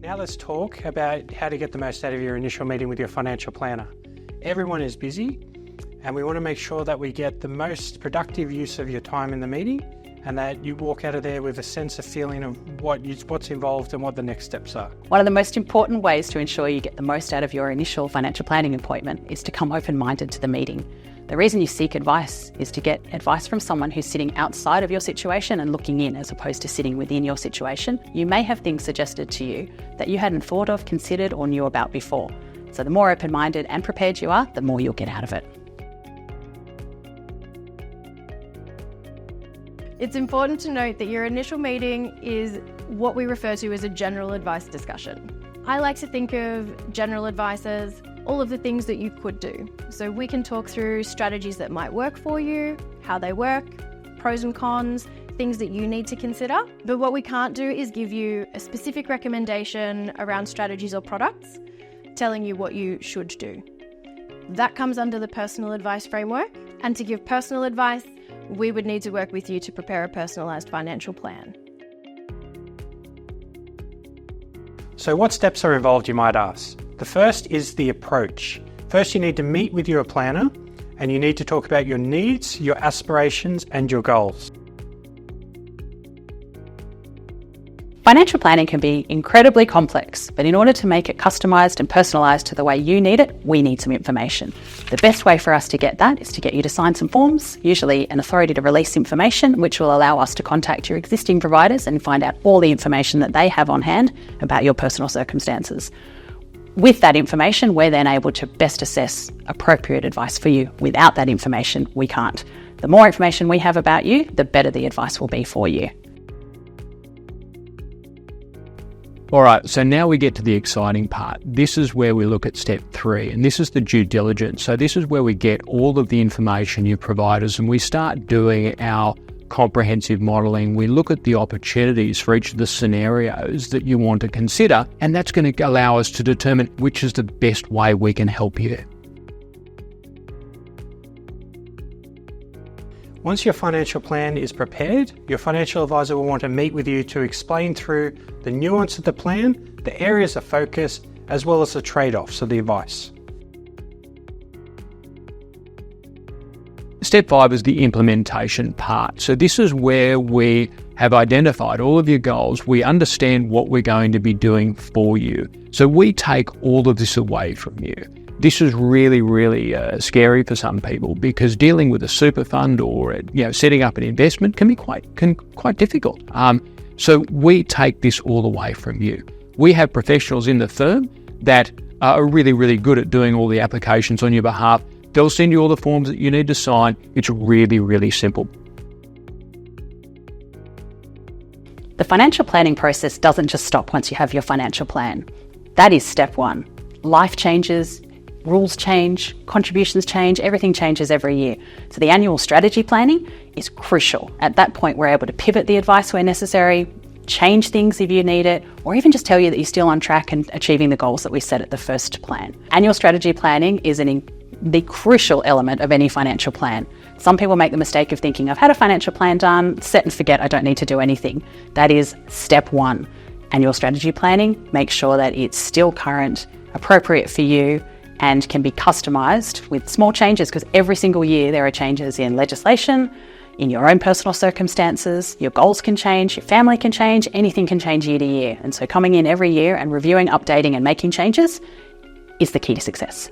Now let's talk about how to get the most out of your initial meeting with your financial planner. Everyone is busy and we want to make sure that we get the most productive use of your time in the meeting and that you walk out of there with a sense of feeling of what's involved and what the next steps are. One of the most important ways to ensure you get the most out of your initial financial planning appointment is to come open-minded to the meeting. The reason you seek advice is to get advice from someone who's sitting outside of your situation and looking in as opposed to sitting within your situation. You may have things suggested to you that you hadn't thought of, considered or knew about before. So the more open-minded and prepared you are, the more you'll get out of it. It's important to note that your initial meeting is what we refer to as a general advice discussion. I like to think of general advice as all of the things that you could do. So we can talk through strategies that might work for you, how they work, pros and cons, things that you need to consider. But what we can't do is give you a specific recommendation around strategies or products, telling you what you should do. That comes under the personal advice framework. And to give personal advice, we would need to work with you to prepare a personalised financial plan. So what steps are involved, you might ask? The first is the approach. First, you need to meet with your planner and you need to talk about your needs, your aspirations and your goals. Financial planning can be incredibly complex, but in order to make it customised and personalised to the way you need it, we need some information. The best way for us to get that is to get you to sign some forms, usually an authority to release information, which will allow us to contact your existing providers and find out all the information that they have on hand about your personal circumstances. With that information, we're then able to best assess appropriate advice for you. Without that information, we can't. The more information we have about you, the better the advice will be for you. All right, so now we get to the exciting part. This is where we look at step 3, and this is the due diligence. So this is where we get all of the information you provide us and we start doing our comprehensive modelling. We look at the opportunities for each of the scenarios that you want to consider, and that's going to allow us to determine which is the best way we can help you. Once your financial plan is prepared, your financial advisor will want to meet with you to explain through the nuance of the plan, the areas of focus, as well as the trade-offs of the advice. Step 5 is the implementation part. So this is where we have identified all of your goals. We understand what we're going to be doing for you. So we take all of this away from you. This is really scary for some people because dealing with a super fund or setting up an investment can be quite difficult. So we take this all away from you. We have professionals in the firm that are really good at doing all the applications on your behalf. They'll send you all the forms that you need to sign. It's really simple. The financial planning process doesn't just stop once you have your financial plan. That is step 1. Life changes, rules change, contributions change, everything changes every year. So the annual strategy planning is crucial. At that point, we're able to pivot the advice where necessary, change things if you need it, or even just tell you that you're still on track and achieving the goals that we set at the first plan. Annual strategy planning is the crucial element of any financial plan. Some people make the mistake of thinking, I've had a financial plan done, set and forget, I don't need to do anything. That is step 1. Annual strategy planning, make sure that it's still current, appropriate for you, and can be customised with small changes because every single year there are changes in legislation, in your own personal circumstances, your goals can change, your family can change, anything can change year to year. And so coming in every year and reviewing, updating and making changes is the key to success.